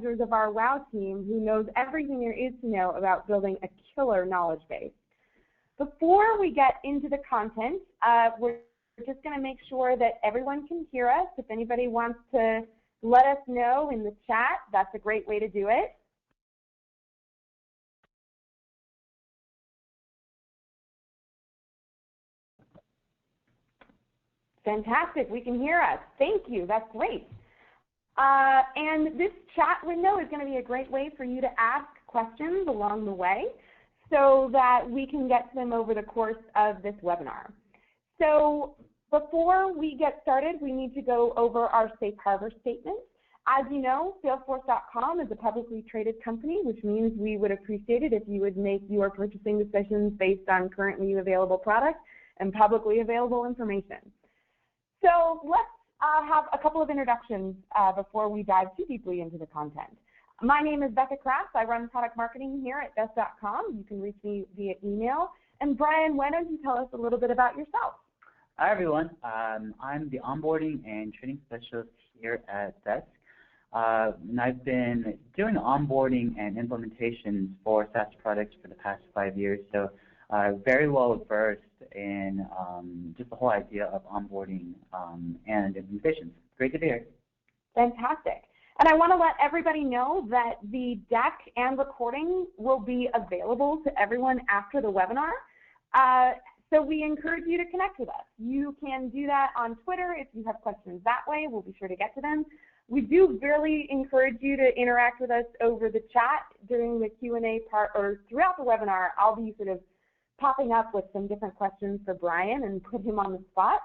of our WOW team who knows everything there is to know about building a killer knowledge base. Before we get into the content, we're just going to make sure that everyone can hear us. If anybody wants to let us know in the chat, that's a great way to do it. Fantastic, we can hear us. Thank you, that's great. And this chat window is going to be a great way for you to ask questions along the way so that we can get to them over the course of this webinar. So before we get started, we need to go over our safe harbor statement. As you know, Salesforce.com is a publicly traded company, which means we would appreciate it if you would make your purchasing decisions based on currently available products and publicly available information. So let's have a couple of introductions before we dive too deeply into the content. My name is Becca Kraft. I run product marketing here at Desk.com. You can reach me via email. And Brian, why don't you tell us a little bit about yourself? Hi, everyone. I'm the onboarding and training specialist here at Desk. And I've been doing onboarding and implementations for SaaS products for the past 5 years. So very well versed in just the whole idea of onboarding and implementations. Great to be here. Fantastic. And I want to let everybody know that the deck and recording will be available to everyone after the webinar. So we encourage you to connect with us. You can do that on Twitter if you have questions that way. We'll be sure to get to them. We do really encourage you to interact with us over the chat during the Q&A part or throughout the webinar. I'll be sort of popping up with some different questions for Brian and put him on the spot.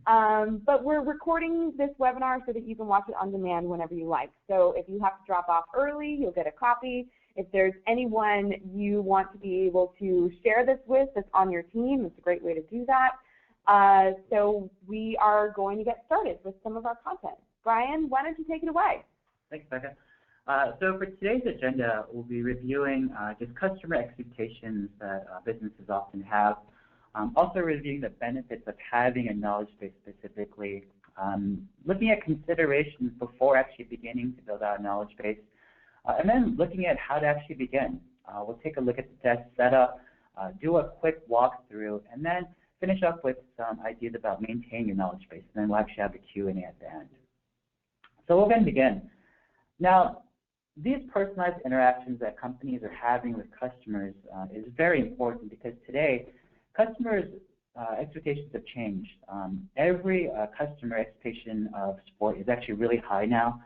But we're recording this webinar so that you can watch it on demand whenever you like. So if you have to drop off early, you'll get a copy. If there's anyone you want to be able to share this with that's on your team, it's a great way to do that. So we are going to get started with some of our content. Brian, why don't you take it away? Thanks, Becca. So for today's agenda, we'll be reviewing just customer expectations that businesses often have. Also reviewing the benefits of having a knowledge base specifically, looking at considerations before actually beginning to build out a knowledge base, and then looking at how to actually begin. We'll take a look at the desk setup, do a quick walkthrough, and then finish up with some ideas about maintaining your knowledge base, and then we'll actually have the Q&A at the end. So we'll then begin. Now, these personalized interactions that companies are having with customers is very important because today, customers' expectations have changed. Every customer expectation of support is actually really high now.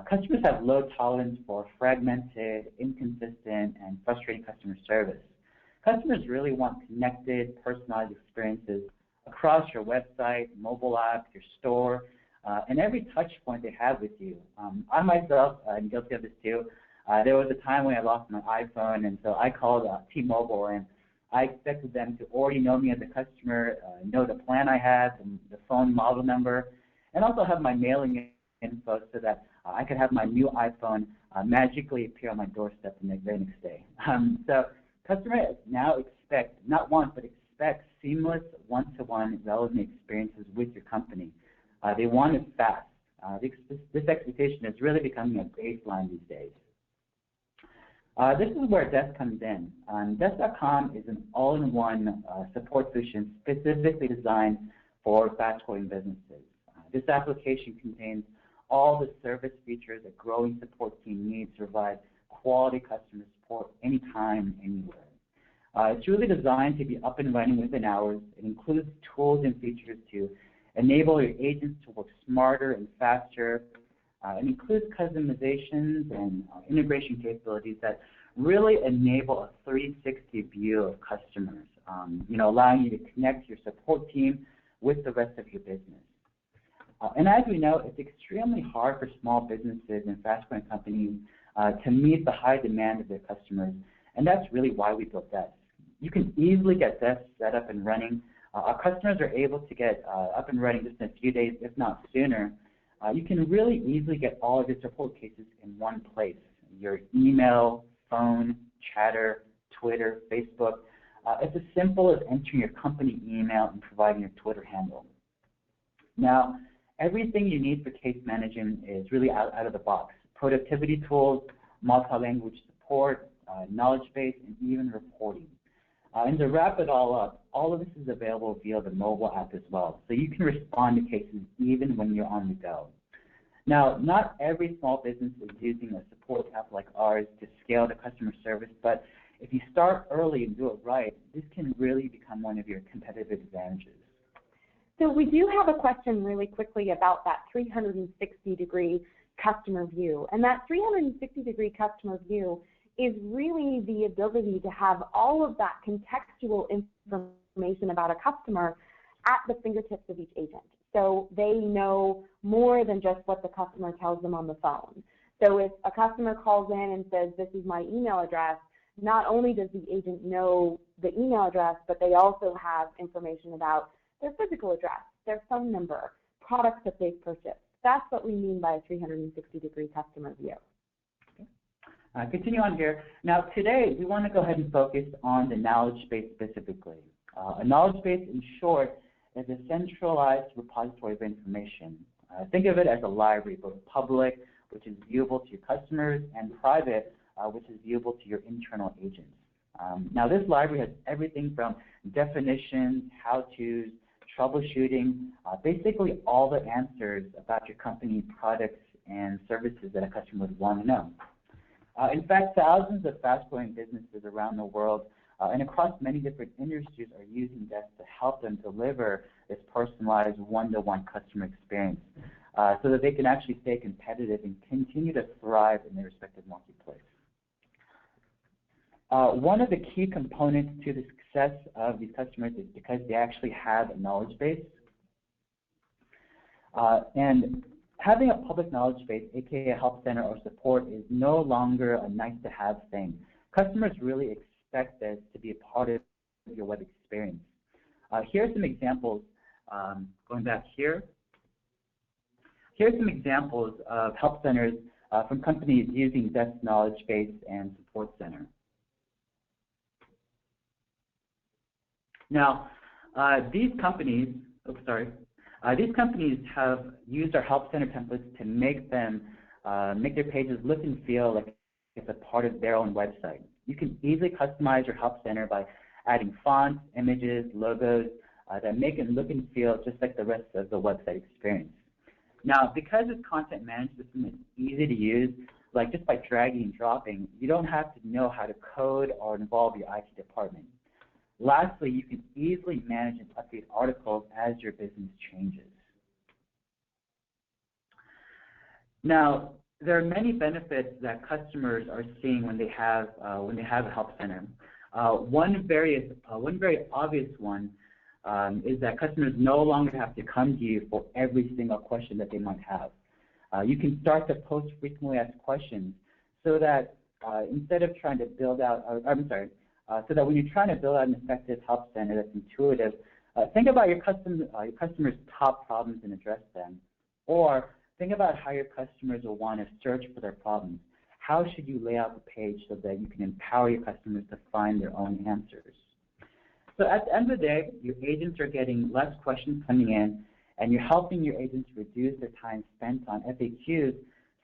Customers have low tolerance for fragmented, inconsistent, and frustrating customer service. Customers really want connected, personalized experiences across your website, mobile app, your store, and every touch point they have with you. I myself, I'm guilty of this too. There was a time when I lost my iPhone, and so I called T-Mobile, and I expected them to already know me as a customer, know the plan I had, the phone model number, and also have my mailing info so that I could have my new iPhone magically appear on my doorstep the very next day. So customers now expect, not want, but expect seamless one-to-one relevant experiences with your company. They want it fast. This expectation is really becoming a baseline these days. This is where Desk comes in. Desk.com is an all-in-one support solution specifically designed for fast-growing businesses. This application contains all the service features a growing support team needs to provide quality customer support anytime, anywhere. It's really designed to be up and running within hours. It includes tools and features to enable your agents to work smarter and faster. It includes customizations and integration capabilities that really enable a 360 view of customers, allowing you to connect your support team with the rest of your business. And as we know, it's extremely hard for small businesses and fast-growing companies to meet the high demand of their customers, and that's really why we built Desk. You can easily get Desk set up and running. Our customers are able to get up and running just in a few days, if not sooner. You can really easily get all of your support cases in one place. Your email, phone, chatter, Twitter, Facebook. It's as simple as entering your company email and providing your Twitter handle. Now, everything you need for case management is really out of the box. productivity tools, multi-language support, knowledge base, and even reporting. And to wrap it all up, all of this is available via the mobile app as well, so you can respond to cases even when you're on the go. Now, not every small business is using a support app like ours to scale the customer service, but if you start early and do it right, this can really become one of your competitive advantages. So we do have a question really quickly about that 360-degree customer view. And that 360-degree customer view is really the ability to have all of that contextual information about a customer at the fingertips of each agent. So they know more than just what the customer tells them on the phone. So if a customer calls in and says, this is my email address, not only does the agent know the email address, but they also have information about their physical address, their phone number, products that they've purchased. That's what we mean by a 360-degree customer view. Continue on here. Now today we want to go ahead and focus on the knowledge base specifically. A knowledge base, in short, is a centralized repository of information. Think of it as a library, both public, which is viewable to your customers, and private, which is viewable to your internal agents. Now this library has everything from definitions, how-tos, troubleshooting, basically all the answers about your company, products, and services that a customer would want to know. In fact, thousands of fast-growing businesses around the world and across many different industries are using Desk to help them deliver this personalized one-to-one customer experience so that they can actually stay competitive and continue to thrive in their respective marketplace. One of the key components to the success of these customers is because they actually have a knowledge base. And having a public knowledge base, aka a help center or support, is no longer a nice-to-have thing. Customers really expect this to be a part of your web experience. Here are some examples. Going back here. Here's some examples of help centers from companies using Desk Knowledge Base and Support Center. Now, these companies have used our Help Center templates to make their pages look and feel like it's a part of their own website. You can easily customize your Help Center by adding fonts, images, logos that make it look and feel just like the rest of the website experience. Now, because this content management system is easy to use, like just by dragging and dropping, you don't have to know how to code or involve your IT department. Lastly, you can easily manage and update articles as your business changes. Now, there are many benefits that customers are seeing when they have a help center. One very obvious one is that customers no longer have to come to you for every single question that they might have. You can start to post frequently asked questions so that instead of trying to build out, so that when you're trying to build out an effective help center that's intuitive, think about your customers' top problems and address them. Or think about how your customers will want to search for their problems. How should you lay out the page so that you can empower your customers to find their own answers? So at the end of the day, your agents are getting less questions coming in, and you're helping your agents reduce their time spent on FAQs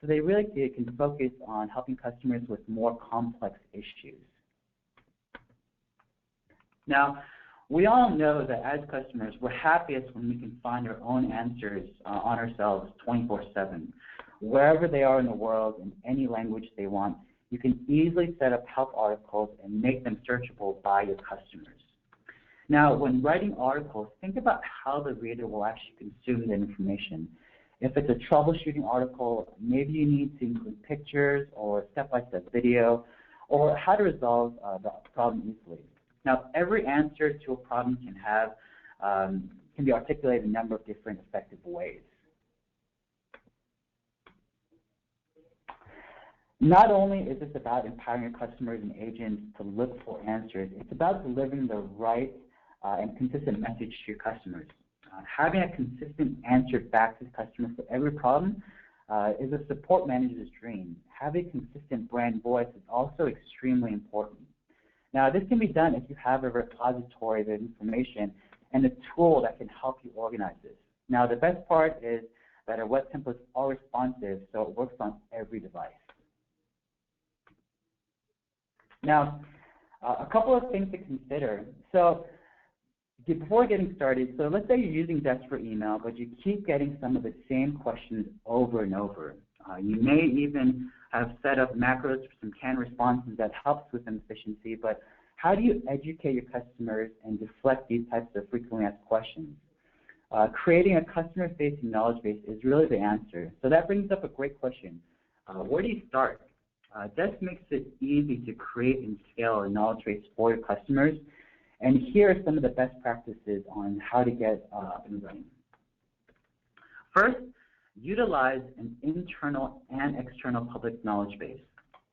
so they really can focus on helping customers with more complex issues. Now, we all know that as customers, we're happiest when we can find our own answers on ourselves 24/7. Wherever they are in the world, in any language they want, you can easily set up help articles and make them searchable by your customers. Now, when writing articles, think about how the reader will actually consume the information. If it's a troubleshooting article, maybe you need to include pictures or step-by-step video, or how to resolve the problem easily. Now, every answer to a problem can be articulated in a number of different effective ways. Not only is this about empowering your customers and agents to look for answers, it's about delivering the right and consistent message to your customers. Having a consistent answer back to the customer for every problem is a support manager's dream. Having a consistent brand voice is also extremely important. Now, this can be done if you have a repository of information and a tool that can help you organize this. Now, the best part is that our web templates are responsive, so it works on every device. Now, a couple of things to consider. So before getting started, so let's say you're using Desk for email, but you keep getting some of the same questions over and over. You may even have set up macros for some canned responses that helps with some efficiency, but how do you educate your customers and deflect these types of frequently asked questions? Creating a customer-facing knowledge base is really the answer. So that brings up a great question. Where do you start? Desk makes it easy to create and scale a knowledge base for your customers. And here are some of the best practices on how to get up and running. First, utilize an internal and external public knowledge base.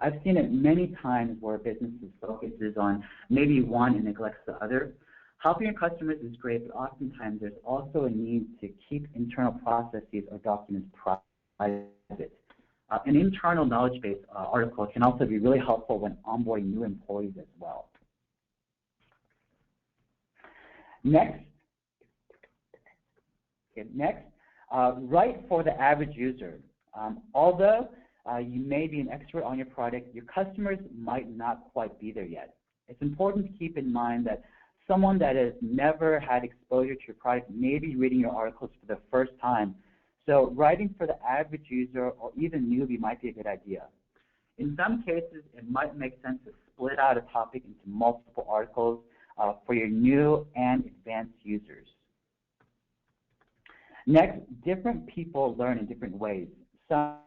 I've seen it many times where businesses focuses on maybe one and neglects the other. Helping your customers is great, but oftentimes there's also a need to keep internal processes or documents private. An internal knowledge base article can also be really helpful when onboarding new employees as well. Next, write for the average user. Although you may be an expert on your product, your customers might not quite be there yet. It's important to keep in mind that someone that has never had exposure to your product may be reading your articles for the first time. So writing for the average user or even newbie might be a good idea. In some cases, it might make sense to split out a topic into multiple articles for your new and advanced users. Next, different people learn in different ways. Some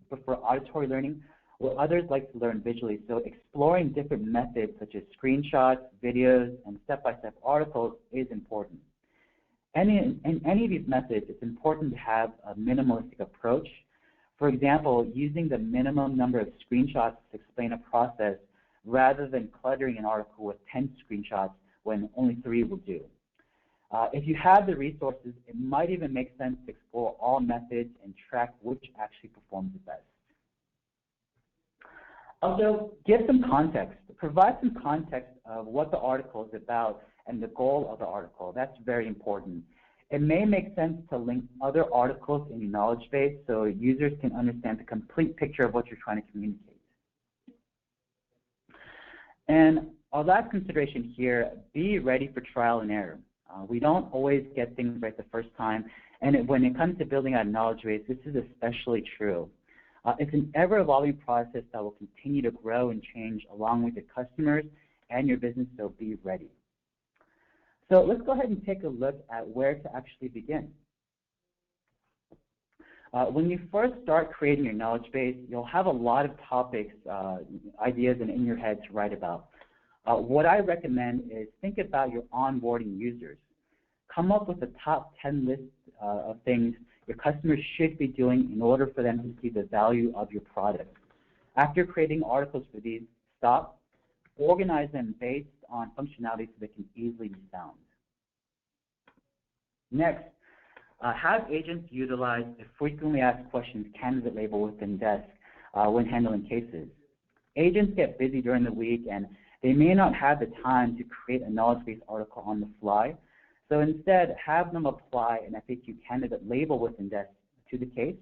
prefer auditory learning, while others like to learn visually. So exploring different methods such as screenshots, videos, and step-by-step articles is important. In any of these methods, it's important to have a minimalistic approach. For example, using the minimum number of screenshots to explain a process rather than cluttering an article with 10 screenshots when only 3 will do. If you have the resources, it might even make sense to explore all methods and track which actually performs the best. Also, give some context. Provide some context of what the article is about and the goal of the article. That's very important. It may make sense to link other articles in your knowledge base so users can understand the complete picture of what you're trying to communicate. And our last consideration here, be ready for trial and error. We don't always get things right the first time, and when it comes to building out a knowledge base, this is especially true. It's an ever-evolving process that will continue to grow and change along with your customers and your business, so be ready. So let's go ahead and take a look at where to actually begin. When you first start creating your knowledge base, you'll have a lot of topics, ideas in your head to write about. What I recommend is think about your onboarding users. Come up with a top 10 list of things your customers should be doing in order for them to see the value of your product. After creating articles for these, stop, organize them based on functionality so they can easily be found. Next, have agents utilize the frequently asked questions candidate label within Desk when handling cases. Agents get busy during the week and they may not have the time to create a knowledge base article on the fly. So instead, have them apply an FAQ candidate label within Desk to the case.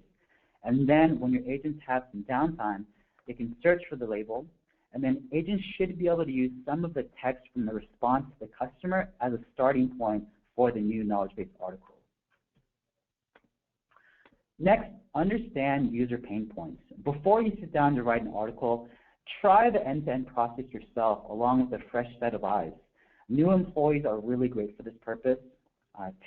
And then when your agents have some downtime, they can search for the label. And then agents should be able to use some of the text from the response to the customer as a starting point for the new knowledge base article. Next, understand user pain points. Before you sit down to write an article, try the end-to-end process yourself along with a fresh set of eyes. New employees are really great for this purpose.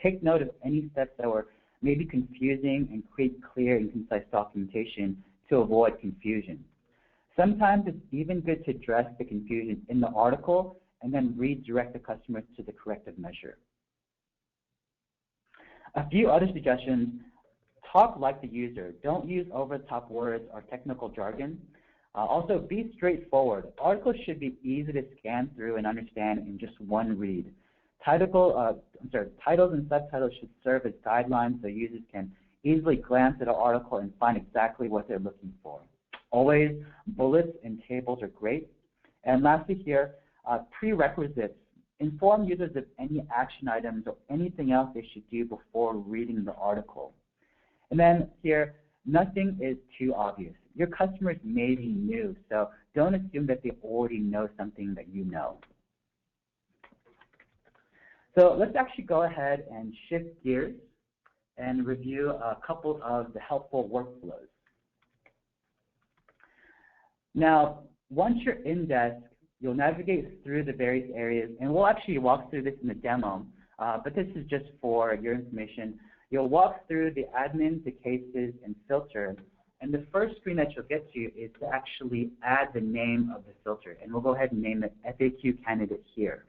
Take note of any steps that were maybe confusing and create clear and concise documentation to avoid confusion. Sometimes it's even good to address the confusion in the article and then redirect the customer to the corrective measure. A few other suggestions: talk like the user. Don't use over-the-top words or technical jargon. Also, be straightforward. Articles should be easy to scan through and understand in just one read. Titles and subtitles should serve as guidelines so users can easily glance at an article and find exactly what they're looking for. Always, bullets and tables are great. And lastly here, prerequisites. Inform users of any action items or anything else they should do before reading the article. And then here, nothing is too obvious. Your customers may be new, so don't assume that they already know something that you know. So let's actually go ahead and shift gears and review a couple of the helpful workflows. Now, once you're in Desk, you'll navigate through the various areas, and we'll actually walk through this in the demo, but this is just for your information. You'll walk through the admin, the cases, and filter, and the first screen that you'll get to is to actually add the name of the filter, and we'll go ahead and name it FAQ candidate here.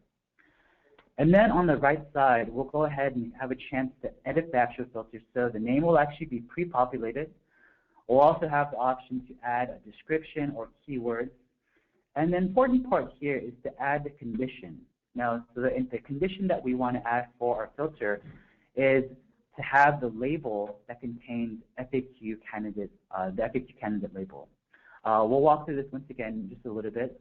And then on the right side, we'll go ahead and have a chance to edit the actual filter, so the name will actually be pre-populated. We'll also have the option to add a description or keywords. And the important part here is to add the condition. Now, so the condition that we want to add for our filter is to have the label that contains FAQ candidate, the FAQ candidate label. We'll walk through this once again in just a little bit.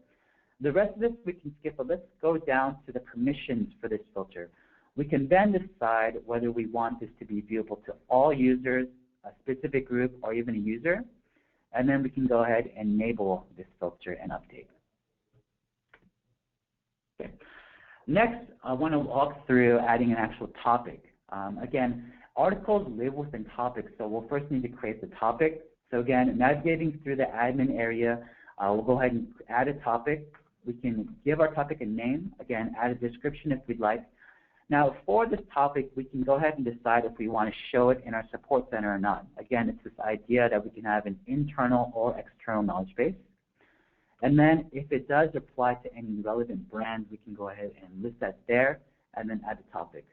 The rest of this we can skip, but let's go down to the permissions for this filter. We can then decide whether we want this to be viewable to all users, a specific group, or even a user, and then we can go ahead and enable this filter and update. Okay. Next, I want to walk through adding an actual topic. Again, articles live within topics, so we'll first need to create the topic. So again, navigating through the admin area, we'll go ahead and add a topic. We can give our topic a name, again, add a description if we'd like. Now, for this topic, we can go ahead and decide if we want to show it in our support center or not. Again, it's this idea that we can have an internal or external knowledge base. And then if it does apply to any relevant brands, we can go ahead and list that there and then add the topic.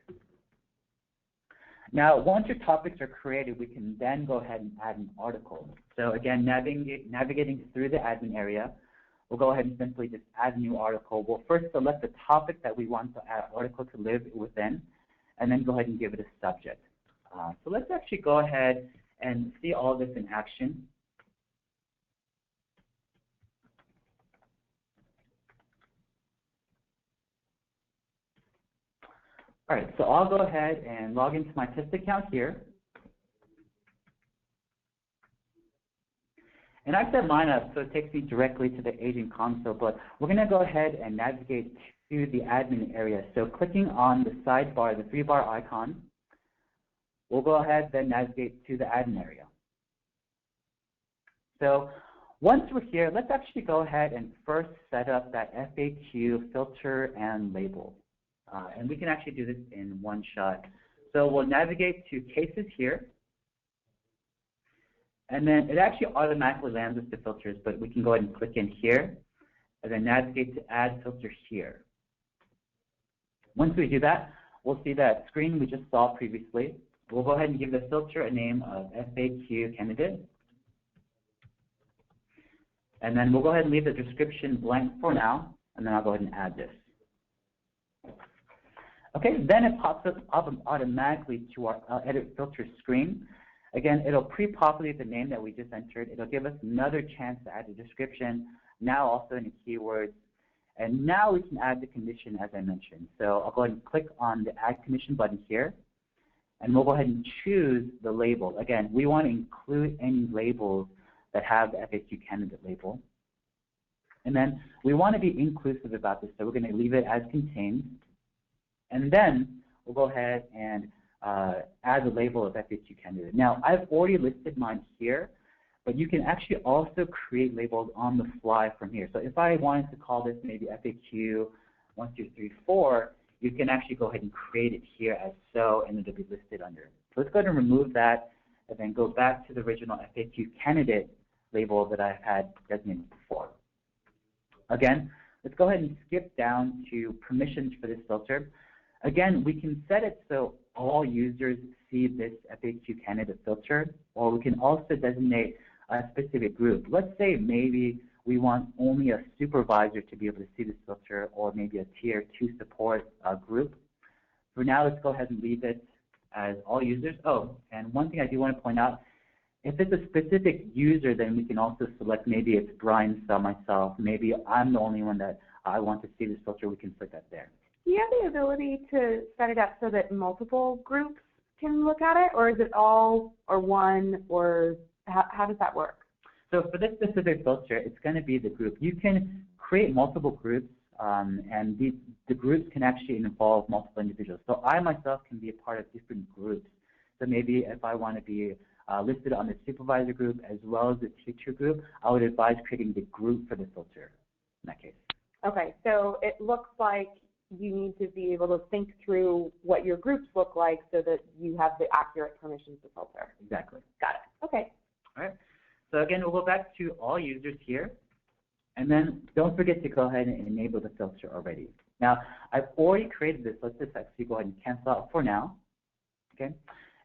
Now, once your topics are created, we can then go ahead and add an article. So again, navigating through the admin area, we'll go ahead and simply just add a new article. We'll first select the topic that we want the article to live within, and then go ahead and give it a subject. So let's actually go ahead and see all this in action. All right, so I'll go ahead and log into my test account here. And I've set mine up so it takes me directly to the agent console, but we're going to go ahead and navigate to the admin area. So clicking on the sidebar, the three-bar icon, we'll go ahead then navigate to the admin area. So once we're here, let's actually go ahead and first set up that FAQ filter and label. And we can actually do this in one shot. So we'll navigate to cases here. And then it actually automatically lands us to filters, but we can go ahead and click in here and then navigate to add filter here. Once we do that, we'll see that screen we just saw previously. We'll go ahead and give the filter a name of FAQ candidate. And then we'll go ahead and leave the description blank for now, and then I'll go ahead and add this. Okay, then it pops up automatically to our edit filter screen. Again, it'll pre-populate the name that we just entered. It'll give us another chance to add a description, now also in the keywords. And now we can add the condition as I mentioned. So I'll go ahead and click on the Add Condition button here. And we'll go ahead and choose the label. Again, we want to include any labels that have the FAQ candidate label. And then we want to be inclusive about this, so we're going to leave it as contained. And then we'll go ahead and add the label of FAQ candidate. Now, I've already listed mine here, but you can actually also create labels on the fly from here. So if I wanted to call this maybe FAQ 1, 2, 3, 4, you can actually go ahead and create it here as so, and it'll be listed under. So let's go ahead and remove that, and then go back to the original FAQ candidate label that I had designated before. Again, let's go ahead and skip down to permissions for this filter. Again, we can set it so all users see this FAQ candidate filter, or we can also designate a specific group. Let's say maybe we want only a supervisor to be able to see this filter, or maybe a tier 2 support group. For now, let's go ahead and leave it as all users. Oh, and one thing I do want to point out, if it's a specific user, then we can also select maybe it's Brian, so myself. Maybe I'm the only one that I want to see this filter. We can put that there. Do you have the ability to set it up so that multiple groups can look at it, or is it all or one, or how does that work? So for this specific filter, it's going to be the group. You can create multiple groups, and the groups can actually involve multiple individuals. So I myself can be a part of different groups. So maybe if I want to be listed on the supervisor group as well as the teacher group, I would advise creating the group for the filter in that case. Okay, so it looks like you need to be able to think through what your groups look like so that you have the accurate permissions to filter. Exactly. Got it. Okay. All right. So again, we'll go back to all users here. And then don't forget to go ahead and enable the filter already. Now, I've already created this. Let's just actually go ahead and cancel out for now. Okay.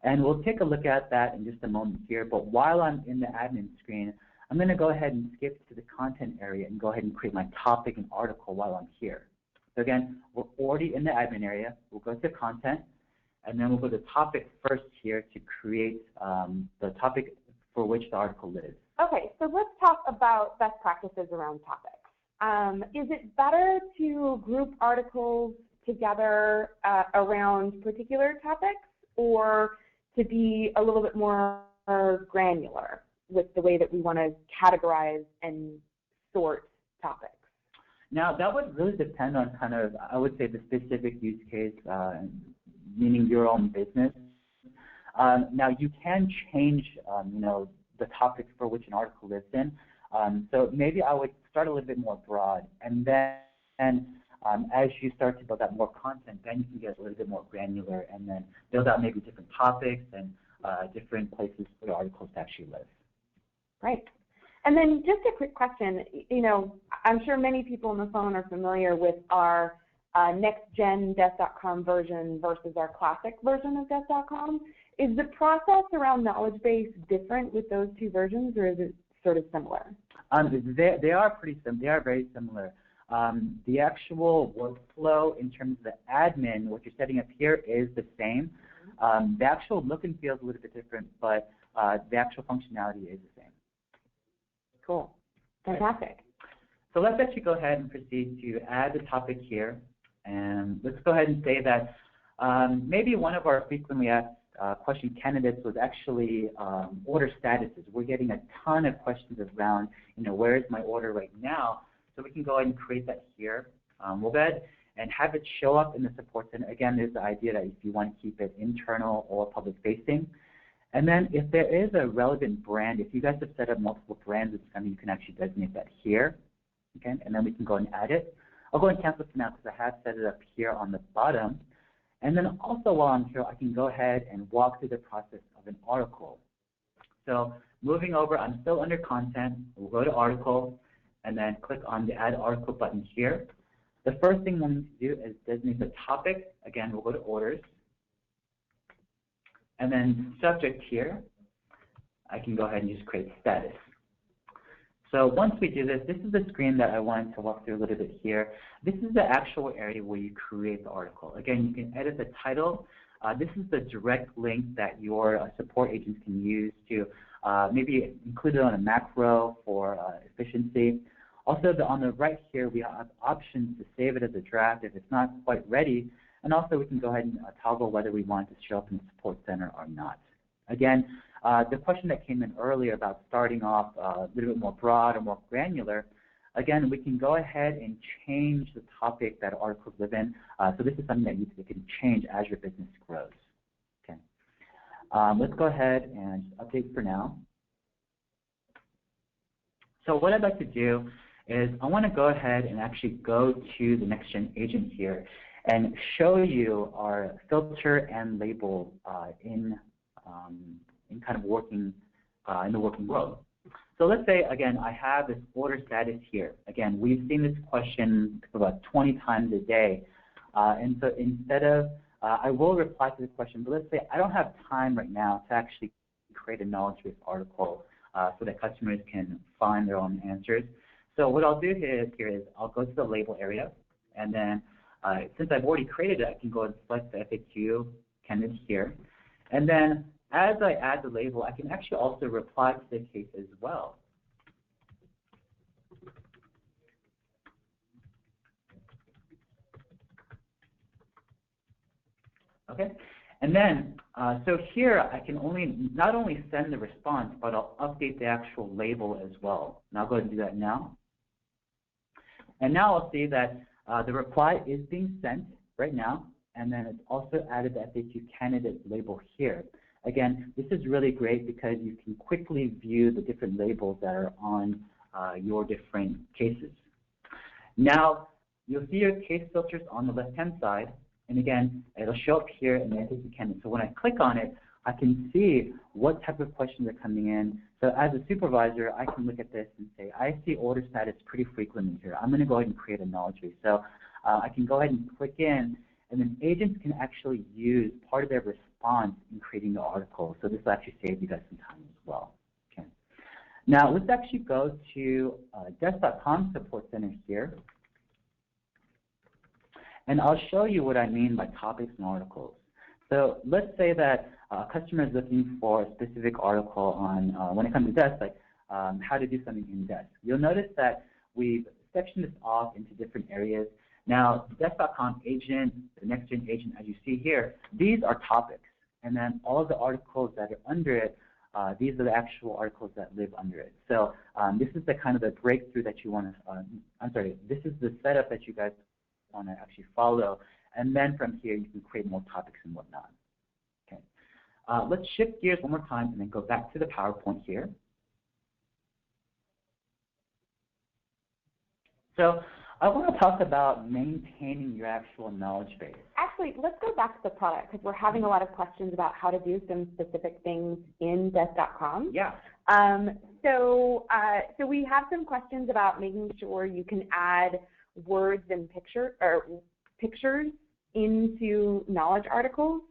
And we'll take a look at that in just a moment here. But while I'm in the admin screen, I'm going to go ahead and skip to the content area and go ahead and create my topic and article while I'm here. So again, we're already in the admin area. We'll go to content, and then we'll go to topic first here to create the topic for which the article lives. Okay, so let's talk about best practices around topics. Is it better to group articles together around particular topics, or to be a little bit more granular with the way that we want to categorize and sort topics? Now, that would really depend on kind of, I would say, the specific use case, meaning your own business. Now, you can change, you know, the topic for which an article lives in. So maybe I would start a little bit more broad, and then as you start to build out more content, then you can get a little bit more granular, and then build out maybe different topics and different places for the articles to actually live. Right. And then just a quick question, you know, I'm sure many people on the phone are familiar with our next-gen Desk.com version versus our classic version of Desk.com. Is the process around knowledge base different with those two versions, or is it sort of similar? They are pretty similar. They are very similar. The actual workflow in terms of the admin, what you're setting up here, is the same. The actual look and feel is a little bit different, but the actual functionality is the same. Cool. Fantastic. Right. So let's actually go ahead and proceed to add the topic here. And let's go ahead and say that maybe one of our frequently asked question candidates was actually order statuses. We're getting a ton of questions around, you know, where is my order right now? So we can go ahead and create that here. We'll go ahead and have it show up in the support center. Again, there's the idea that if you want to keep it internal or public facing. And then if there is a relevant brand, if you guys have set up multiple brands, it's something you can actually designate that here. Okay, and then we can go and add it. I'll go and cancel it for now because I have set it up here on the bottom. And then also while I'm here, I can go ahead and walk through the process of an article. So moving over, I'm still under content. We'll go to article and then click on the add article button here. The first thing we'll need to do is designate the topic. Again, we'll go to orders. And then subject here, I can go ahead and just create status. So once we do this, this is the screen that I wanted to walk through a little bit here. This is the actual area where you create the article. Again, you can edit the title. This is the direct link that your support agents can use to maybe include it on a macro for efficiency. Also, on the right here, we have options to save it as a draft if it's not quite ready. And also, we can go ahead and toggle whether we want it to show up in the support center or not. Again, the question that came in earlier about starting off a little bit more broad or more granular, again, we can go ahead and change the topic that articles live in. So this is something that you can change as your business grows. Okay. Let's go ahead and update for now. So what I'd like to do is I want to go ahead and actually go to the next-gen agent here and show you our filter and label in kind of working in the working world. So let's say, again, I have this order status here. Again, we've seen this question about 20 times a day. And so instead of, I will reply to the question, but let's say I don't have time right now to actually create a knowledge-based article so that customers can find their own answers. So what I'll do here is I'll go to the label area, and then since I've already created it, I can go and select the FAQ candidate here. And then as I add the label, I can actually also reply to the case as well. Okay, and then So here I can not only send the response, but I'll update the actual label as well. And I'll go ahead and do that now. And now I'll see that the reply is being sent right now, and then it's also added the FAQ candidate label here. Again, this is really great because you can quickly view the different labels that are on your different cases. Now, you'll see your case filters on the left-hand side, and again, it'll show up here in the FAQ candidate. So when I click on it, I can see what type of questions are coming in. So as a supervisor, I can look at this and say, I see order status pretty frequently here. I'm going to go ahead and create a knowledge base. So I can go ahead and click in, and then agents can actually use part of their response in creating the article. So this will actually save you guys some time as well. Okay. Now let's actually go to Desk.com Support Center here. And I'll show you what I mean by topics and articles. So let's say that a customer is looking for a specific article on, when it comes to Desk, like how to do something in Desk. You'll notice that we've sectioned this off into different areas. Now, Desk.com agent, the next-gen agent, as you see here, these are topics. And then all of the articles that are under it, these are the actual articles that live under it. So this is the kind of the breakthrough that you want to, this is the setup that you guys want to actually follow. And then from here, you can create more topics and whatnot. Okay. Let's shift gears one more time and then go back to the PowerPoint here. So I want to talk about maintaining your actual knowledge base. Actually, let's go back to the product because we're having a lot of questions about how to do some specific things in Desk.com. Yeah. So we have some questions about making sure you can add words and pictures into knowledge articles.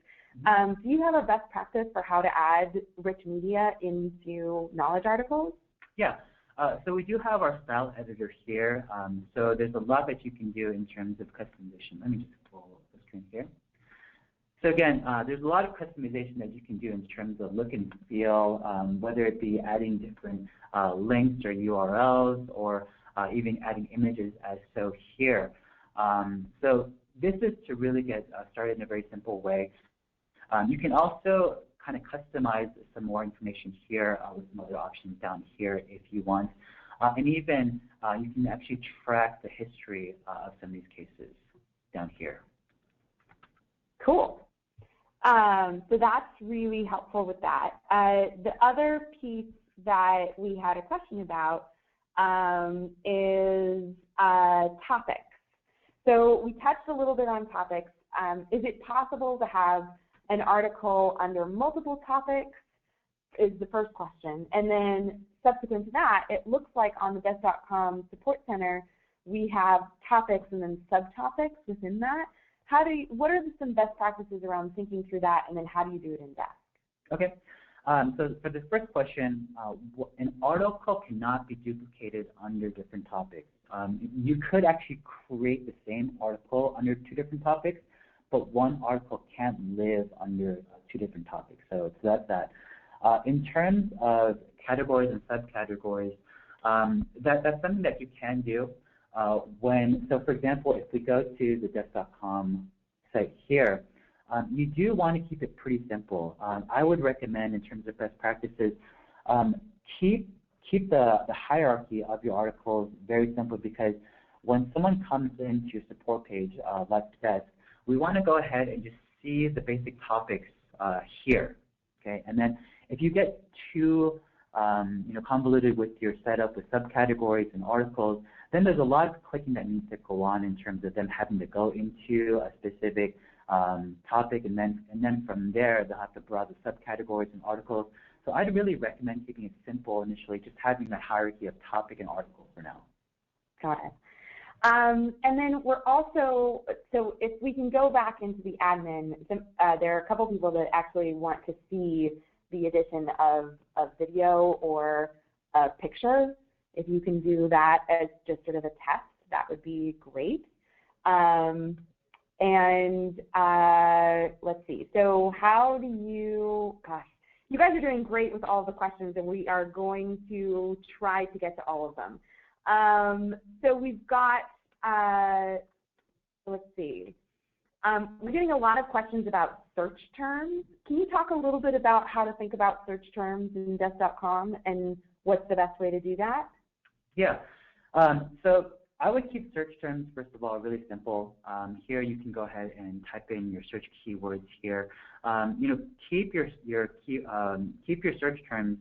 Do you have a best practice for how to add rich media into knowledge articles? Yeah. So we do have our style editor here. So there's a lot that you can do in terms of customization. Let me just pull the screen here. So again, there's a lot of customization that you can do in terms of look and feel, whether it be adding different links or URLs or even adding images as so here. So this is to really get started in a very simple way. You can also kind of customize some more information here with some other options down here if you want. And even you can actually track the history of some of these cases down here. Cool. So that's really helpful with that. The other piece that we had a question about is topics. So we touched a little bit on topics. Is it possible to have an article under multiple topics is the first question. And then subsequent to that, it looks like on the Desk.com Support Center, we have topics and then subtopics within that. What are some best practices around thinking through that, and then how do you do it in Desk? Okay. So for the first question, an article cannot be duplicated under different topics. You could actually create the same article under two different topics, but one article can't live under two different topics. So that's that. In terms of categories and subcategories, that's something that you can do. So for example, if we go to the Desk.com site here, you do want to keep it pretty simple. I would recommend, in terms of best practices, keep the hierarchy of your articles very simple, because when someone comes into your support page, like Desk, we want to go ahead and just see the basic topics here. Okay, and then if you get too convoluted with your setup with subcategories and articles, then there's a lot of clicking that needs to go on in terms of them having to go into a specific topic, and then from there they'll have to browse the subcategories and articles. So I'd really recommend keeping it simple initially, just having the hierarchy of topic and article for now. Got it. And then we're also, so if we can go back into the admin, there are a couple people that actually want to see the addition of video or a picture. If you can do that as just sort of a test, that would be great. And let's see, so how do you, gosh, you guys are doing great with all the questions, and we are going to try to get to all of them. So we've got, let's see, We're getting a lot of questions about search terms. Can you talk a little bit about how to think about search terms in Desk.com and what's the best way to do that? Yeah. So I would keep search terms, first of all, really simple. Here you can go ahead and type in your search keywords here. Keep your search terms,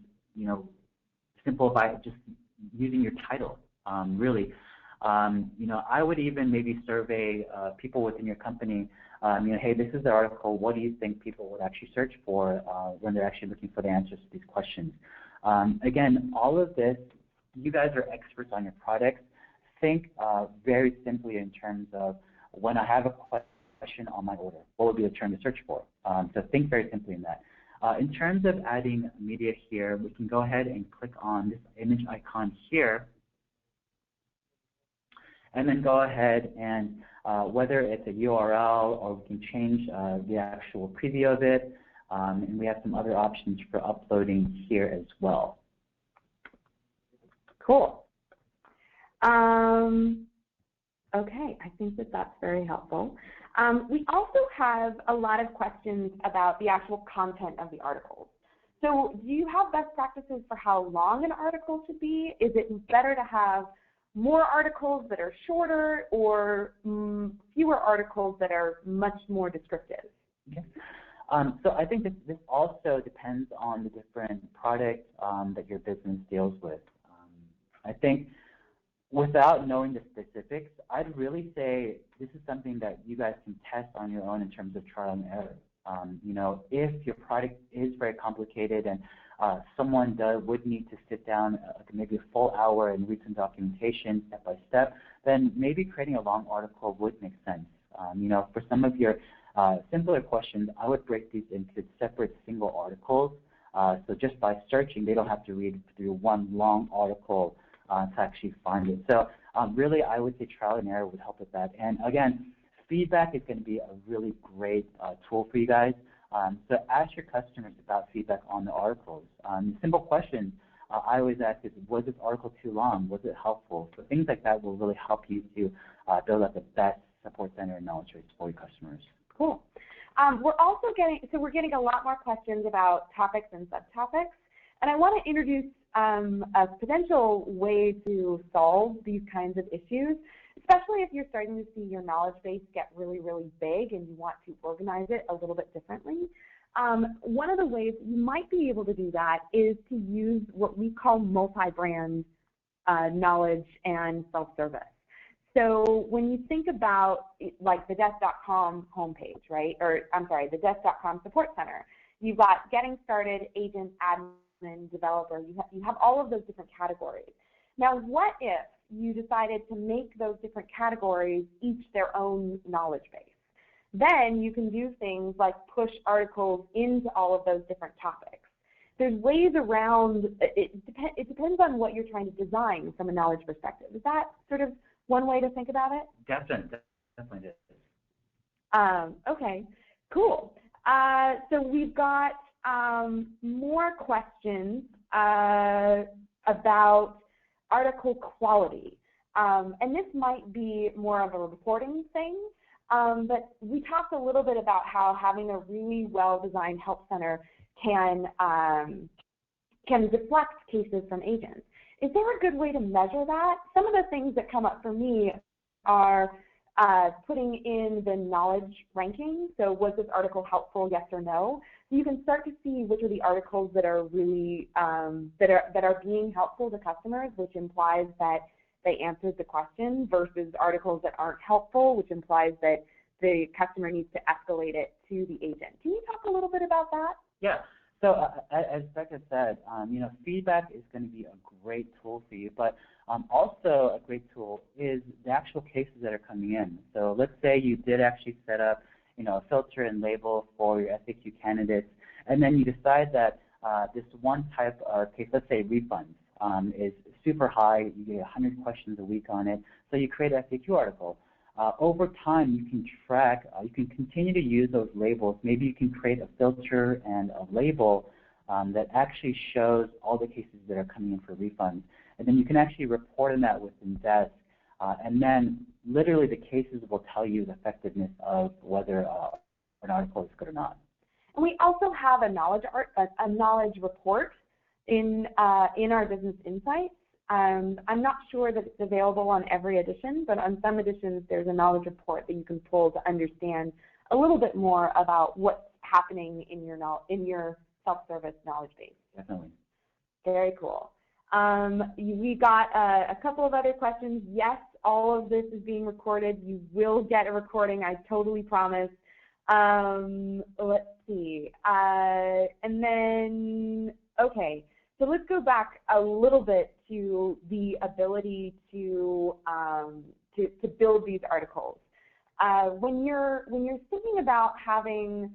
simple by just using your title. Really, I would even maybe survey people within your company. Hey, this is the article. What do you think people would actually search for when they're actually looking for the answers to these questions? Again, all of this, you guys are experts on your products. Think very simply in terms of when I have a question on my order, what would be the term to search for? So think very simply in that. In terms of adding media here, we can go ahead and click on this image icon here, and then go ahead and whether it's a URL or we can change the actual preview of it, and we have some other options for uploading here as well. Cool. Okay, I think that that's very helpful. We also have a lot of questions about the actual content of the articles. So do you have best practices for how long an article should be? Is it better to have more articles that are shorter or fewer articles that are much more descriptive? Okay. So I think this also depends on the different products that your business deals with. I think without knowing the specifics, I'd really say this is something that you guys can test on your own in terms of trial and error. If your product is very complicated and someone would need to sit down maybe a full hour and read some documentation step by step, then maybe creating a long article would make sense. For some of your simpler questions, I would break these into separate single articles. So just by searching, they don't have to read through one long article to actually find it. So really, I would say trial and error would help with that. And again, feedback is going to be a really great tool for you guys. So ask your customers about feedback on the articles. Simple questions I always ask is, was this article too long? Was it helpful? So things like that will really help you to build up the best support center and knowledge base for your customers. Cool. We're getting a lot more questions about topics and subtopics, and I want to introduce a potential way to solve these kinds of issues, especially if you're starting to see your knowledge base get really, really big and you want to organize it a little bit differently. One of the ways you might be able to do that is to use what we call multi-brand knowledge and self-service. So when you think about like the Desk.com homepage, right, or I'm sorry, the Desk.com support center, you've got getting started, agent, admin, developer, you have all of those different categories. Now what if you decided to make those different categories each their own knowledge base? Then you can do things like push articles into all of those different topics. There's ways around, it depends on what you're trying to design from a knowledge perspective. Is that sort of one way to think about it? Definitely is. Okay, cool. So we've got more questions about article quality. And this might be more of a reporting thing, but we talked a little bit about how having a really well-designed help center can deflect cases from agents. Is there a good way to measure that? Some of the things that come up for me are putting in the knowledge ranking. So was this article helpful, yes or no? So you can start to see which are the articles that are really that are being helpful to customers, which implies that they answered the question, versus articles that aren't helpful, which implies that the customer needs to escalate it to the agent. Can you talk a little bit about that? Yeah. So as Becca said, feedback is going to be a great tool for you, but also a great tool is the actual cases that are coming in. So let's say you did actually set up, a filter and label for your FAQ candidates, and then you decide that this one type of case, let's say refunds, is super high. You get 100 questions a week on it, so you create an FAQ article. Over time, you can track, you can continue to use those labels. Maybe you can create a filter and a label that actually shows all the cases that are coming in for refunds. And then you can actually report on that within Desk. And then literally the cases will tell you the effectiveness of whether an article is good or not. And we also have a knowledge report in our Business Insights. I'm not sure that it's available on every edition, but on some editions there's a knowledge report that you can pull to understand a little bit more about what's happening in your self-service knowledge base. Definitely. Very cool. We got a couple of other questions. Yes, all of this is being recorded. You will get a recording, I totally promise. Let's see. And then, okay, so let's go back a little bit to the ability to build these articles. When you're thinking about having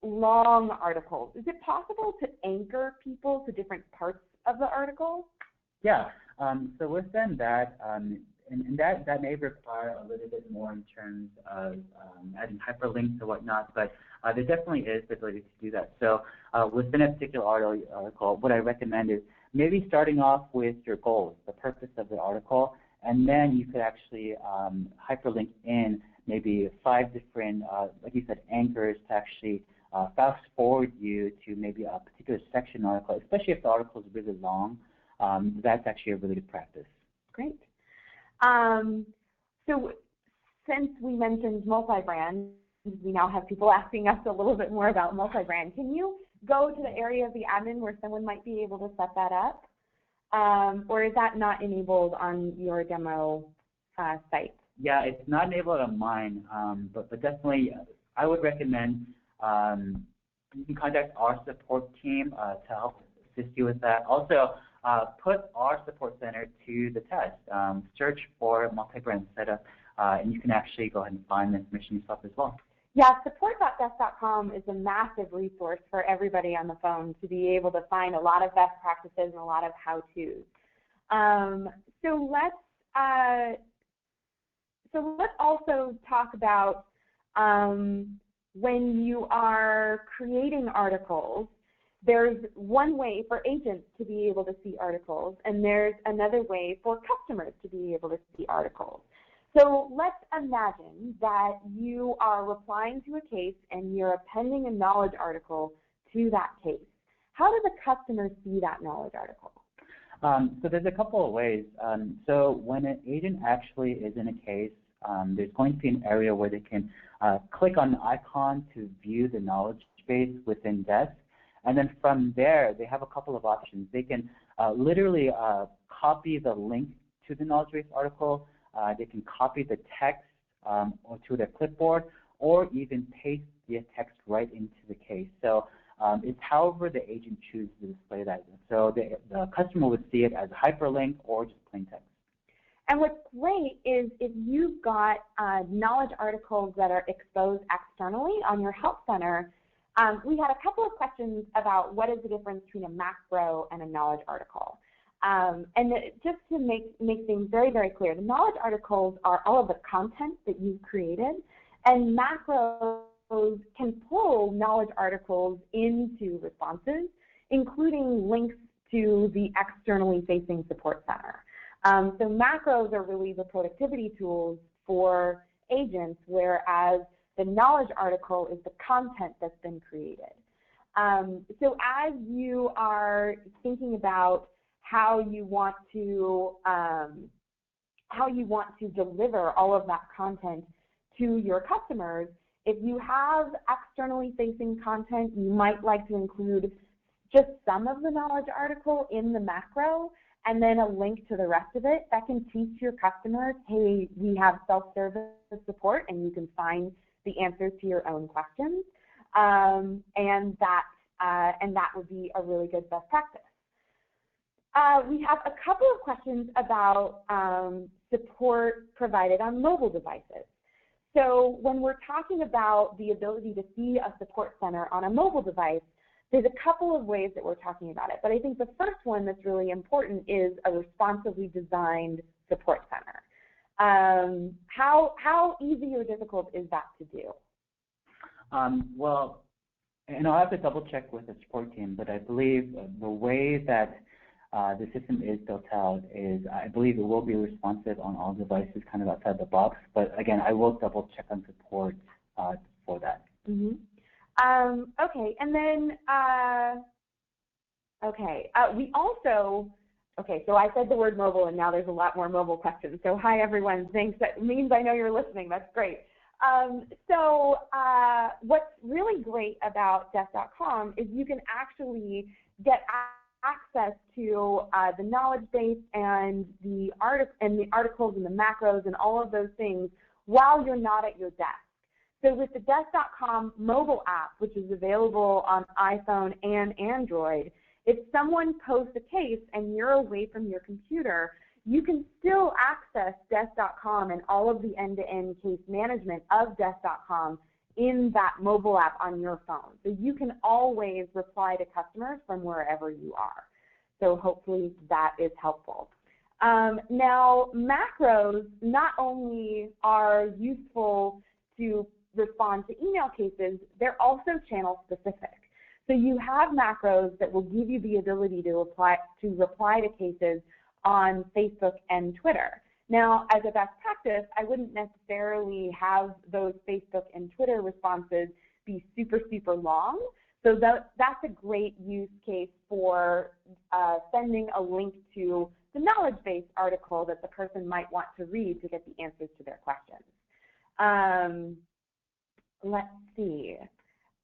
long articles, is it possible to anchor people to different parts of the article? Yeah. So within that, and that may require a little bit more in terms of adding hyperlinks or whatnot, but there definitely is the ability to do that. So within a particular article, what I recommend is maybe starting off with your goals, the purpose of the article, and then you could actually hyperlink in maybe 5 different, like you said, anchors to actually fast forward you to maybe a particular section article, especially if the article is really long. That's actually a really good practice. Great. So since we mentioned multi-brand, we now have people asking us a little bit more about multi-brand. Can you go to the area of the admin where someone might be able to set that up? Or is that not enabled on your demo site? Yeah, it's not enabled on mine, but definitely I would recommend you can contact our support team to help assist you with that. Also, put our support center to the test. Search for multi-brand setup, and you can actually go ahead and find the information yourself as well. Yeah, support.desk.com is a massive resource for everybody on the phone to be able to find a lot of best practices and a lot of how-tos. So let's also talk about when you are creating articles. There's one way for agents to be able to see articles, and there's another way for customers to be able to see articles. So let's imagine that you are replying to a case and you're appending a knowledge article to that case. How does a customer see that knowledge article? So there's a couple of ways. So when an agent actually is in a case, there's going to be an area where they can click on the icon to view the knowledge base within Desk. And then from there, they have a couple of options. They can literally copy the link to the knowledge base article. They can copy the text or to their clipboard, or even paste the text right into the case. So it's however the agent chooses to display that. So the customer would see it as a hyperlink or just plain text. And what's great is if you've got knowledge articles that are exposed externally on your Help Center, we had a couple of questions about what is the difference between a macro and a knowledge article. And just to make things very, very clear, the knowledge articles are all of the content that you've created, and macros can pull knowledge articles into responses, including links to the externally facing support center. So macros are really the productivity tools for agents, whereas the knowledge article is the content that's been created. So as you are thinking about how you want to deliver all of that content to your customers, if you have externally facing content, you might like to include just some of the knowledge article in the macro and then a link to the rest of it. That can teach your customers, hey, we have self-service support and you can find the answers to your own questions, and that would be a really good best practice. We have a couple of questions about support provided on mobile devices. So when we're talking about the ability to see a support center on a mobile device, there's a couple of ways that we're talking about it. But I think the first one that's really important is a responsively designed support center. How easy or difficult is that to do? Well, and I'll have to double check with the support team, but I believe the way that the system is built out is I believe it will be responsive on all devices kind of outside the box, but again, I will double check on support for that. Okay, and then, we also, so I said the word mobile, and now there's a lot more mobile questions. So hi, everyone. Thanks. That means I know you're listening. That's great. What's really great about Desk.com is you can actually get access to the knowledge base and the articles and the macros and all of those things while you're not at your desk. So with the Desk.com mobile app, which is available on iPhone and Android, if someone posts a case and you're away from your computer, you can still access Desk.com and all of the end-to-end case management of Desk.com in that mobile app on your phone. So you can always reply to customers from wherever you are. So hopefully that is helpful. Now, macros not only are useful to respond to email cases, they're also channel specific. So you have macros that will give you the ability to reply to cases on Facebook and Twitter. Now, as a best practice, I wouldn't necessarily have those Facebook and Twitter responses be super, super long. So that's a great use case for sending a link to the knowledge base article that the person might want to read to get the answers to their questions. Let's see.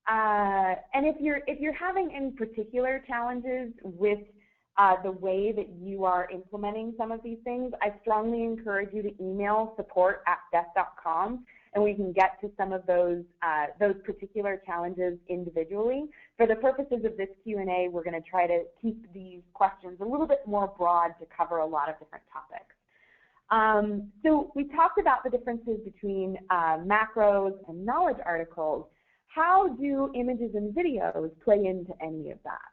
And if you're having any particular challenges with the way that you are implementing some of these things, I strongly encourage you to email support@desk.com, and we can get to some of those particular challenges individually. For the purposes of this Q&A, we're going to try to keep these questions a little bit more broad to cover a lot of different topics. So we talked about the differences between macros and knowledge articles. How do images and videos play into any of that?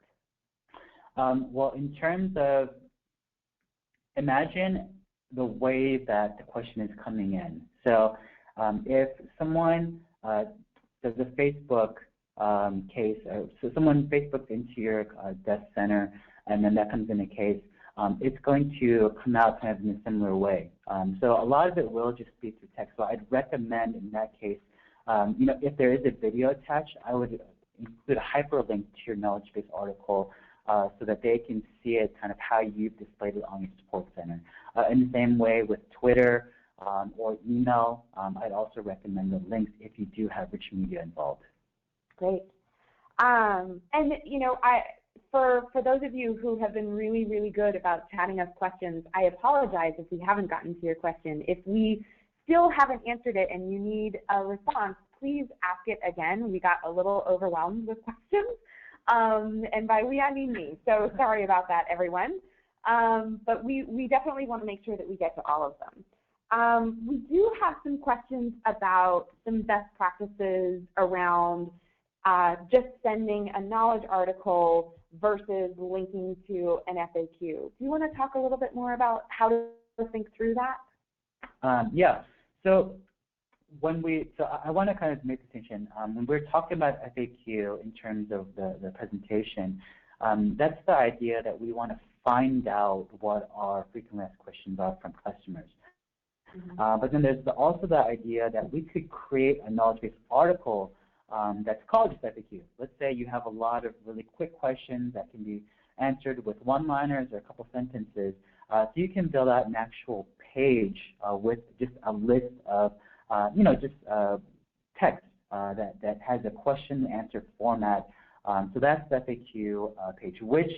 Well, in terms of, imagine the way that the question is coming in. So if someone does a Facebook case, so someone Facebooks into your desk center, and then that comes in a case, it's going to come out kind of in a similar way. So a lot of it will just be through text. So I'd recommend in that case, if there is a video attached, I would include a hyperlink to your knowledge base article so that they can see it kind of how you've displayed it on your support center. In the same way with Twitter or email, I'd also recommend the links if you do have rich media involved. Great. And for those of you who have been really, really good about chatting us questions, I apologize if we haven't gotten to your question. If we still haven't answered it and you need a response, please ask it again. We got a little overwhelmed with questions. And by we, I mean me. So sorry about that, everyone. But we definitely want to make sure that we get to all of them. We do have some questions about some best practices around just sending a knowledge article versus linking to an FAQ. Do you want to talk a little bit more about how to think through that? Yeah. So I want to kind of make a distinction. When we're talking about FAQ in terms of the presentation, that's the idea that we want to find out what our frequently asked questions are from customers. But then there's also the idea that we could create a knowledge-based article that's called just FAQ. Let's say you have a lot of really quick questions that can be answered with one-liners or a couple sentences. So you can build out an actual page with just a list of text that has a question and answer format. So that's the FAQ page, which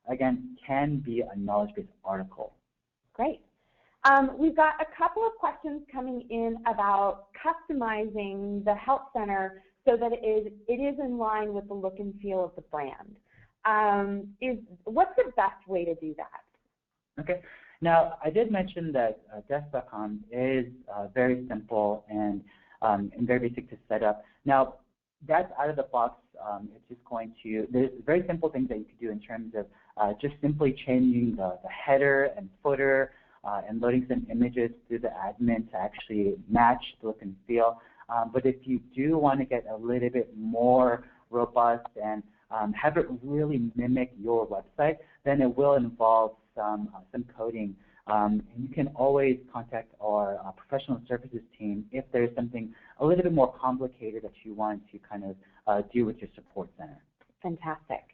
again can be a knowledge-based article. Great. We've got a couple of questions coming in about customizing the Help Center so that it is in line with the look and feel of the brand. What's the best way to do that? Okay. Now, I did mention that Desk.com is very simple and very basic to set up. Now, that's out of the box. It's just going to, there's very simple things that you could do in terms of just simply changing the header and footer and loading some images through the admin to actually match the look and feel. But if you do want to get a little bit more robust and have it really mimic your website, then it will involve some coding. And you can always contact our professional services team if there's something a little bit more complicated that you want to kind of do with your support center. Fantastic.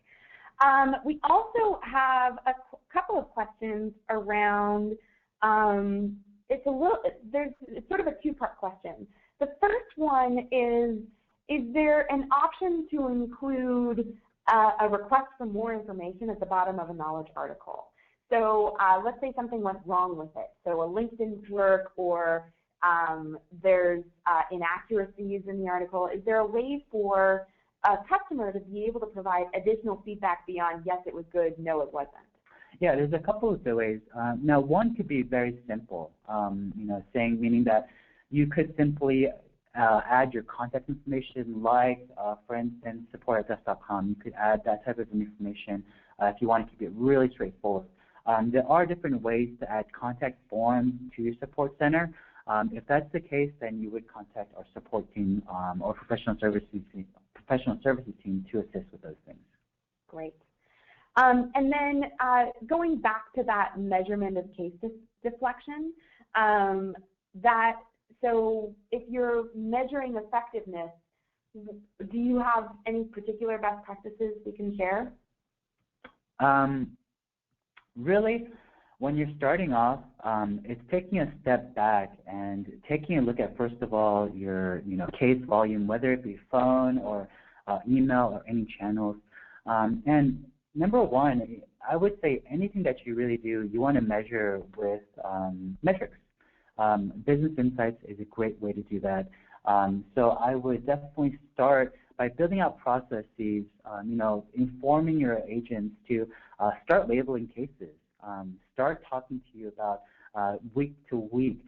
We also have a couple of questions around, it's sort of a two-part question. The first one is there an option to include a request for more information at the bottom of a knowledge article? So let's say something went wrong with it. So a link didn't work, or there's inaccuracies in the article. Is there a way for a customer to be able to provide additional feedback beyond, yes, it was good, no, it wasn't? Yeah, there's a couple of ways. Now, one could be very simple, meaning that you could simply add your contact information, like, for instance, support at Desk.com. You could add that type of information if you want to keep it really straightforward. There are different ways to add contact forms to your support center. If that's the case, then you would contact our support team or professional services team to assist with those things. Great. And then going back to that measurement of case deflection, so if you're measuring effectiveness, do you have any particular best practices we can share? Really, when you're starting off, it's taking a step back and taking a look at, first of all, your case volume, whether it be phone or email or any channels. And number one, I would say anything that you really do, you want to measure with metrics. Business Insights is a great way to do that. So I would definitely start by building out processes, informing your agents to start labeling cases. Start talking to you about week to week,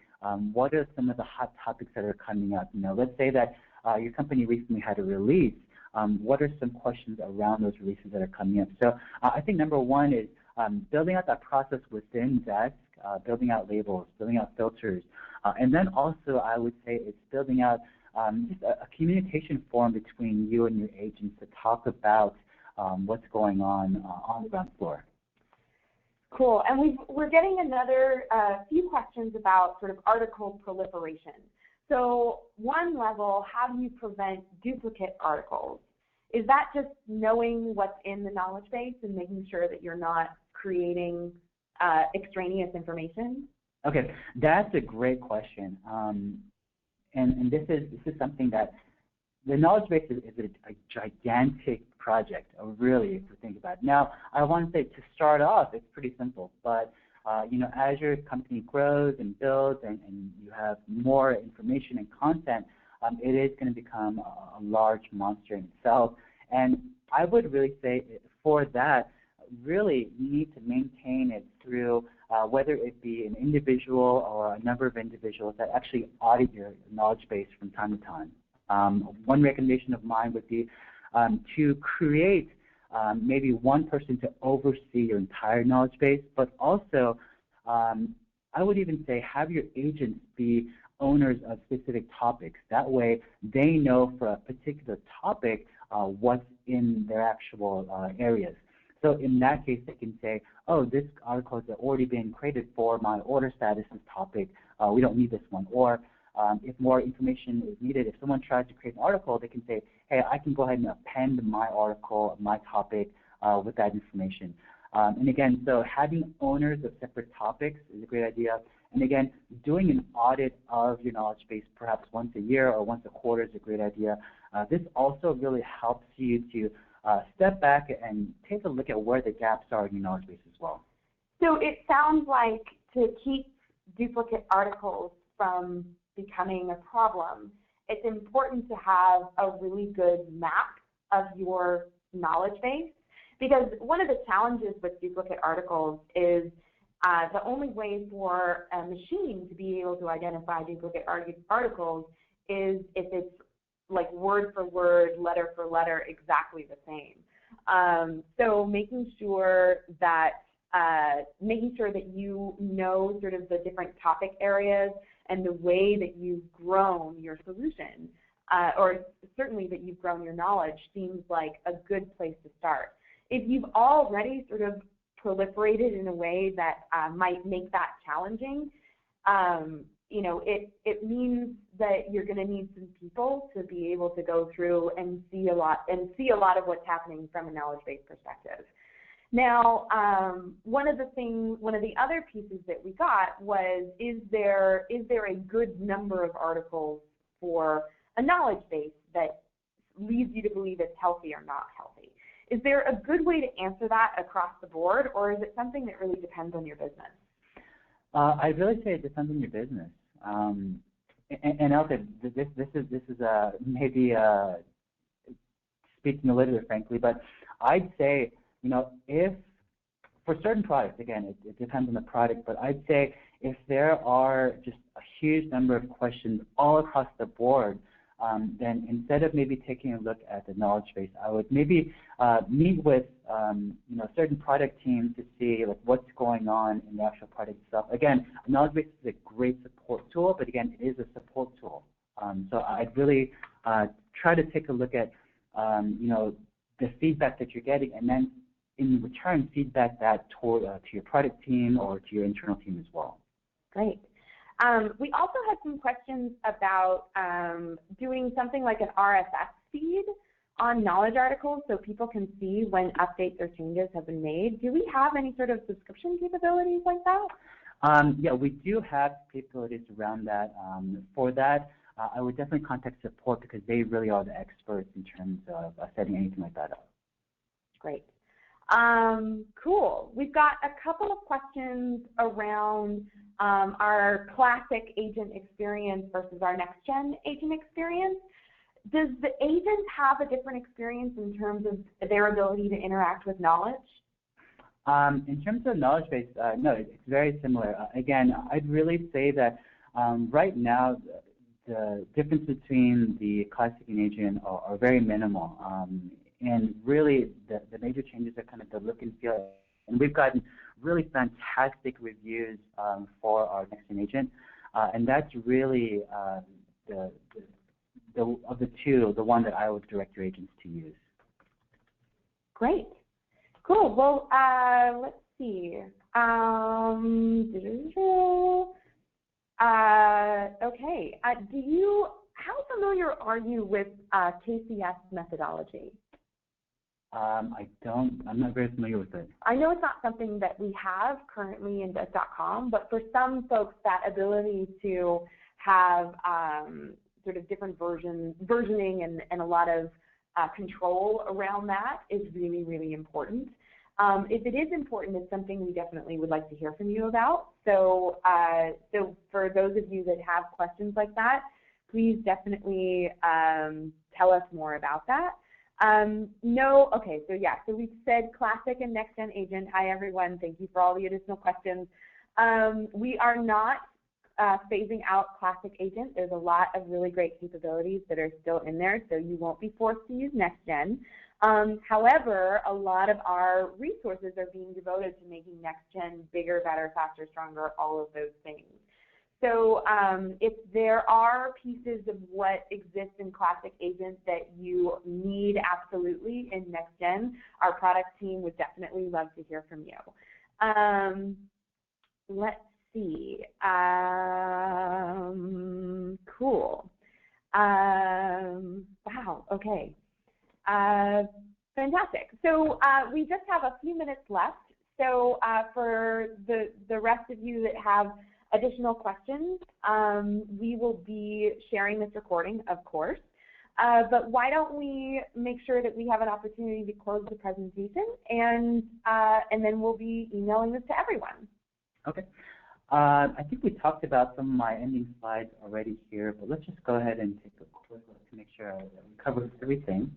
what are some of the hot topics that are coming up. Let's say that your company recently had a release. What are some questions around those releases that are coming up? So I think number one is building out that process within Desk, building out labels, building out filters, and then also I would say it's building out just a communication forum between you and your agents to talk about what's going on the ground floor. Cool. And we're getting another few questions about sort of article proliferation. So one level, how do you prevent duplicate articles? Is that just knowing what's in the knowledge base and making sure that you're not creating extraneous information? Okay, that's a great question. And this is something that the knowledge base is a gigantic project, really, if you think about it. Now, I want to say to start off, it's pretty simple, but as your company grows and builds and you have more information and content, it is going to become a large monster in itself. And I would really say for that, really you need to maintain it through whether it be an individual or a number of individuals that actually audit your knowledge base from time to time. One recommendation of mine would be to create maybe one person to oversee your entire knowledge base, but also I would even say have your agents be owners of specific topics. That way they know for a particular topic what's in their actual areas. So in that case, they can say, oh, this article has already been created for my order status topic. We don't need this one. Or if more information is needed, if someone tries to create an article, they can say, hey, I can go ahead and append my article, my topic with that information. And again, so having owners of separate topics is a great idea. And again, doing an audit of your knowledge base perhaps once a year or once a quarter is a great idea. This also really helps you to step back and take a look at where the gaps are in your knowledge base as well. So it sounds like to keep duplicate articles from becoming a problem, it's important to have a really good map of your knowledge base, because one of the challenges with duplicate articles is the only way for a machine to be able to identify duplicate articles is if it's like word for word, letter for letter, exactly the same. So making sure that you know sort of the different topic areas and the way that you've grown your solution or certainly that you've grown your knowledge, seems like a good place to start. If you've already sort of proliferated in a way that might make that challenging, you know, it means that you're going to need some people to be able to go through and see a lot of what's happening from a knowledge-based perspective. Now, one of the other pieces that we got was, is there a good number of articles for a knowledge base that leads you to believe it's healthy or not healthy? Is there a good way to answer that across the board, or is it something that really depends on your business? I'd really say it depends on your business. And also, this is maybe speaking a little bit frankly, but I'd say, you know, if for certain products, again, it depends on the product, but I'd say if there are just a huge number of questions all across the board, then instead of maybe taking a look at the knowledge base, I would maybe meet with you know, certain product teams to see like what's going on in the actual product itself. Again, a knowledge base is a great support tool, but again, it is a support tool. So I'd really try to take a look at you know, the feedback that you're getting, and then in return feedback that toward to your product team or to your internal team as well. Great. We also had some questions about doing something like an RSS feed on knowledge articles so people can see when updates or changes have been made. Do we have any sort of subscription capabilities like that? Yeah, we do have capabilities around that. For that, I would definitely contact support because they really are the experts in terms of setting anything like that up. Great. Cool. We've got a couple of questions around our classic agent experience versus our next-gen agent experience. Does the agent have a different experience in terms of their ability to interact with knowledge? In terms of knowledge base, no, it's very similar. Again, I'd really say that right now the difference between the classic and agent are very minimal. And really the major changes are kind of the look and feel. And we've gotten really fantastic reviews for our next-gen agent. And that's really of the two, the one that I would direct your agents to use. Great. Cool. Well, let's see. Okay. How familiar are you with KCS methodology? I'm not very familiar with it. I know it's not something that we have currently in Desk.com, but for some folks, that ability to have sort of different versioning and a lot of control around that is really, really important. If it is important, it's something we definitely would like to hear from you about. So, for those of you that have questions like that, please definitely tell us more about that. Okay, so we've said classic and next-gen agent. Hi, everyone. Thank you for all the additional questions. We are not phasing out classic agent. There's a lot of really great capabilities that are still in there, so you won't be forced to use next-gen. However, a lot of our resources are being devoted to making next-gen bigger, better, faster, stronger, all of those things. So if there are pieces of what exists in classic agent that you need absolutely in next-gen, our product team would definitely love to hear from you. Let's see. Cool. Wow, okay. Fantastic. So we just have a few minutes left. So for the rest of you that have additional questions, we will be sharing this recording, of course. But why don't we make sure that we have an opportunity to close the presentation, and then we'll be emailing this to everyone. Okay. I think we talked about some of my ending slides already here, but let's just go ahead and take a quick look to make sure that we covered everything.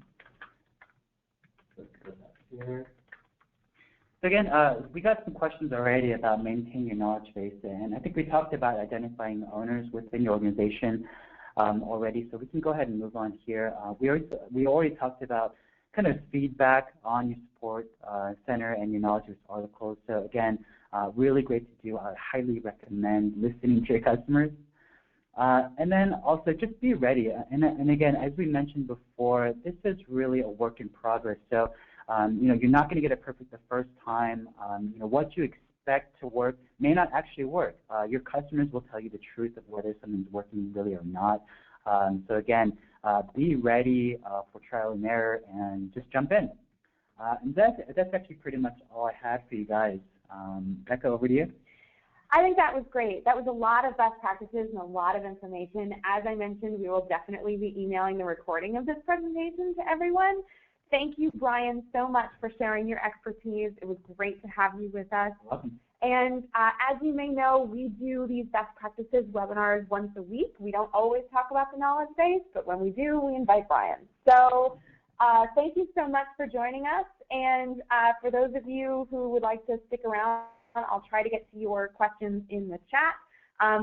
Let's go back here. So again, we got some questions already about maintaining your knowledge base, and I think we talked about identifying owners within your organization already, so we can go ahead and move on here. We already talked about kind of feedback on your support center and your knowledge base articles. So again, really great to do. I highly recommend listening to your customers. And then also just be ready. And again, as we mentioned before, this is really a work in progress. So, you're not going to get it perfect the first time. What you expect to work may not actually work. Your customers will tell you the truth of whether something's working really or not. So again, be ready for trial and error and just jump in. And that's actually pretty much all I had for you guys. Becca, over to you. I think that was great. That was a lot of best practices and a lot of information. As I mentioned, we will definitely be emailing the recording of this presentation to everyone. Thank you, Brian, so much for sharing your expertise. It was great to have you with us. Welcome. And as you may know, we do these best practices webinars once a week. We don't always talk about the knowledge base, but when we do, we invite Brian. So thank you so much for joining us. And for those of you who would like to stick around, I'll try to get to your questions in the chat.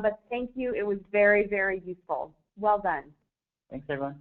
But thank you. It was very, very useful. Well done. Thanks, everyone.